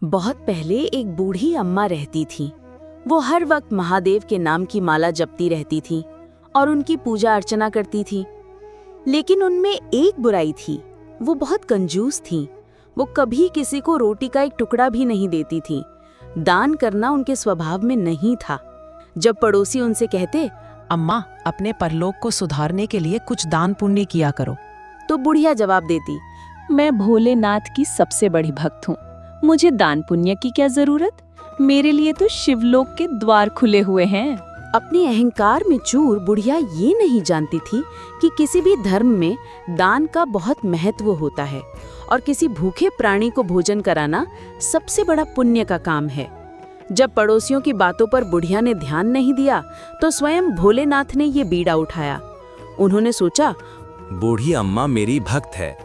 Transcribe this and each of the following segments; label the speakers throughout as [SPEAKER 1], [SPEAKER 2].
[SPEAKER 1] बहुत पहले एक बूढ़ी अम्मा रहती थी। वो हर वक्त महादेव के नाम की माला जपती रहती थी और उनकी पूजा अर्चना करती थी। लेकिन उनमें एक बुराई थी, वो बहुत कंजूस थी। वो कभी किसी को रोटी का एक टुकड़ा भी नहीं देती थी। दान करना उनके स्वभाव में नहीं था। जब पड़ोसी उनसे कहते,
[SPEAKER 2] अम्मा, अपने परलोक को सुधारने के लिए कुछ दान पुण्य किया करो,
[SPEAKER 1] तो बुढ़िया जवाब देती,
[SPEAKER 3] मैं भोलेनाथ की सबसे बड़ी भक्त हूँ, मुझे दान पुण्य की क्या जरूरत, मेरे लिए तो शिवलोक के द्वार खुले हुए हैं।
[SPEAKER 1] अपने अहंकार में चूर बुढ़िया ये नहीं जानती थी कि किसी भी धर्म में दान का बहुत महत्व होता है और किसी भूखे प्राणी को भोजन कराना सबसे बड़ा पुण्य का काम है। जब पड़ोसियों की बातों पर बुढ़िया ने ध्यान नहीं दिया तो स्वयं भोलेनाथ ने ये बीड़ा उठाया। उन्होंने सोचा,
[SPEAKER 4] बूढ़ी अम्मा मेरी भक्त है,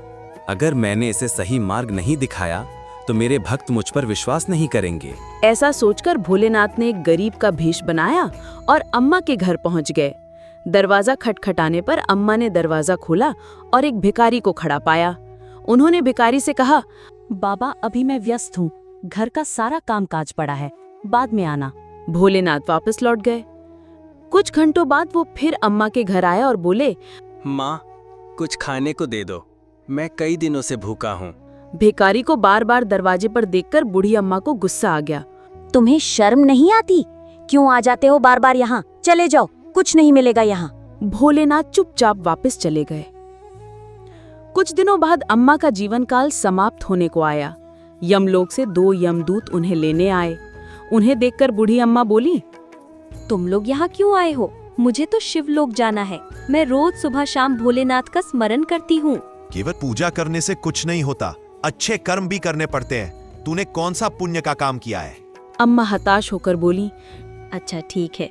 [SPEAKER 4] अगर मैंने इसे सही मार्ग नहीं दिखाया तो मेरे भक्त मुझ पर विश्वास नहीं करेंगे।
[SPEAKER 1] ऐसा सोचकर भोलेनाथ ने एक गरीब का भेष बनाया और अम्मा के घर पहुंच गए। दरवाजा खटखटाने पर अम्मा ने दरवाजा खोला और एक भिखारी को खड़ा पाया। उन्होंने भिखारी से कहा,
[SPEAKER 3] बाबा, अभी मैं व्यस्त हूँ, घर का सारा कामकाज पड़ा है, बाद में आना।
[SPEAKER 1] भोलेनाथ वापस लौट गए। कुछ घंटों बाद वो फिर अम्मा के घर आए और बोले,
[SPEAKER 5] माँ, कुछ खाने को दे दो, मैं कई दिनों से भूखा हूँ।
[SPEAKER 1] भिखारी को बार बार दरवाजे पर देखकर बूढ़ी अम्मा को गुस्सा आ गया।
[SPEAKER 6] तुम्हें शर्म नहीं आती? क्यों आ जाते हो बार बार यहाँ? चले जाओ, कुछ नहीं मिलेगा यहाँ।
[SPEAKER 1] भोलेनाथ चुपचाप वापस चले गए। कुछ दिनों बाद अम्मा का जीवन काल समाप्त होने को आया। यमलोक से 2 यमदूत उन्हें लेने आए। उन्हें देखकर बूढ़ी अम्मा बोली,
[SPEAKER 6] तुम लोग यहाँ क्यों आए हो? मुझे तो शिवलोक जाना है, मैं रोज सुबह शाम भोलेनाथ का स्मरण करती हूँ।
[SPEAKER 7] केवल पूजा करने से कुछ नहीं होता, अच्छे कर्म भी करने पड़ते हैं। तूने कौन सा पुण्य का काम किया है?
[SPEAKER 1] अम्मा हताश होकर बोली,
[SPEAKER 6] अच्छा ठीक है,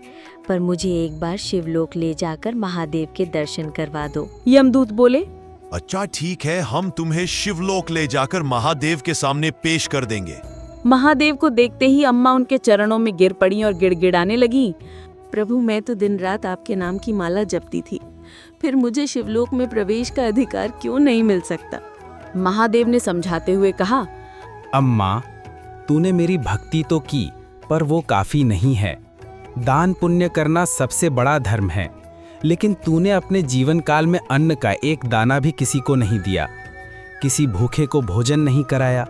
[SPEAKER 6] पर मुझे एक बार शिवलोक ले जाकर महादेव के दर्शन करवा दो।
[SPEAKER 1] यमदूत बोले,
[SPEAKER 7] अच्छा ठीक है, हम तुम्हें शिवलोक ले जाकर महादेव के सामने पेश कर देंगे।
[SPEAKER 1] महादेव को देखते ही अम्मा उनके चरणों में गिर पड़ी और गिड़गिड़ाने लगी।
[SPEAKER 3] प्रभु, मैं तो दिन रात आपके नाम की माला जपती थी, फिर मुझे शिवलोक में प्रवेश का अधिकार क्यों नहीं मिल सकता?
[SPEAKER 1] महादेव ने समझाते हुए कहा,
[SPEAKER 8] अम्मा, तूने मेरी भक्ति तो की, पर वो काफी नहीं है। दान पुण्य करना सबसे बड़ा धर्म है, लेकिन तूने अपने जीवन काल में अन्न का एक दाना भी किसी को नहीं दिया, किसी भूखे को भोजन नहीं कराया।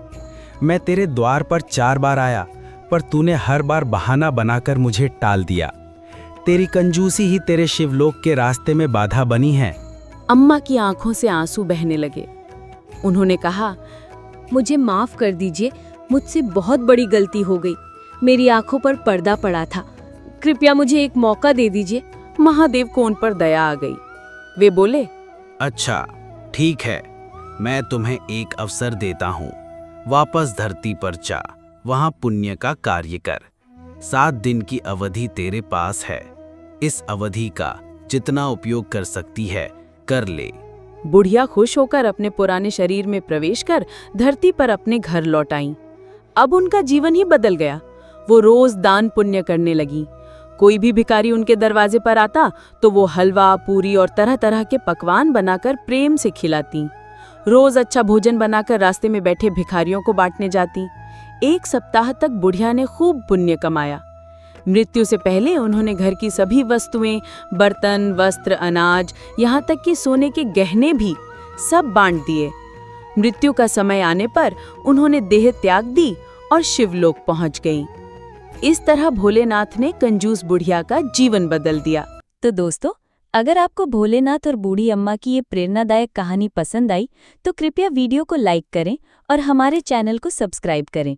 [SPEAKER 8] मैं तेरे द्वार पर 4 बार आया, पर तूने हर बार बहाना बनाकर मुझे टाल दिया। तेरी कंजूसी ही तेरे शिवलोक के रास्ते में बाधा बनी है।
[SPEAKER 1] अम्मा की आंखों से आंसू बहने लगे। उन्होंने कहा,
[SPEAKER 6] मुझे माफ कर दीजिए, मुझसे बहुत बड़ी गलती हो गई, मेरी आंखों पर पर्दा पड़ा था, कृपया मुझे एक मौका दे दीजिए।
[SPEAKER 1] महादेव को उन पर दया आ गई। वे बोले,
[SPEAKER 8] अच्छा ठीक है, मैं तुम्हें एक अवसर देता हूँ। वापस धरती पर जा, वहाँ पुण्य का कार्य कर। 7 दिन की अवधि तेरे पास है, इस अवधि का जितना उपयोग कर सकती है कर ले।
[SPEAKER 1] बुढ़िया खुश होकर अपने पुराने शरीर में प्रवेश कर धरती पर अपने घर लौट आईं। अब उनका जीवन ही बदल गया। वो रोज दान पुण्य करने लगी। कोई भी भिखारी उनके दरवाजे पर आता तो वो हलवा, पूरी और तरह तरह के पकवान बनाकर प्रेम से खिलाती। रोज अच्छा भोजन बनाकर रास्ते में बैठे भिखारियों को बांटने जाती। 1 सप्ताह तक बुढ़िया ने खूब पुण्य कमाया। मृत्यु से पहले उन्होंने घर की सभी वस्तुएं, बर्तन, वस्त्र, अनाज, यहाँ तक कि सोने के गहने भी सब बांट दिए। मृत्यु का समय आने पर उन्होंने देह त्याग दी और शिवलोक पहुंच गईं। इस तरह भोलेनाथ ने कंजूस बुढ़िया का जीवन बदल दिया।
[SPEAKER 6] तो दोस्तों, अगर आपको भोलेनाथ और बूढ़ी अम्मा की ये प्रेरणादायक कहानी पसंद आई तो कृपया वीडियो को लाइक करें और हमारे चैनल को सब्सक्राइब करें।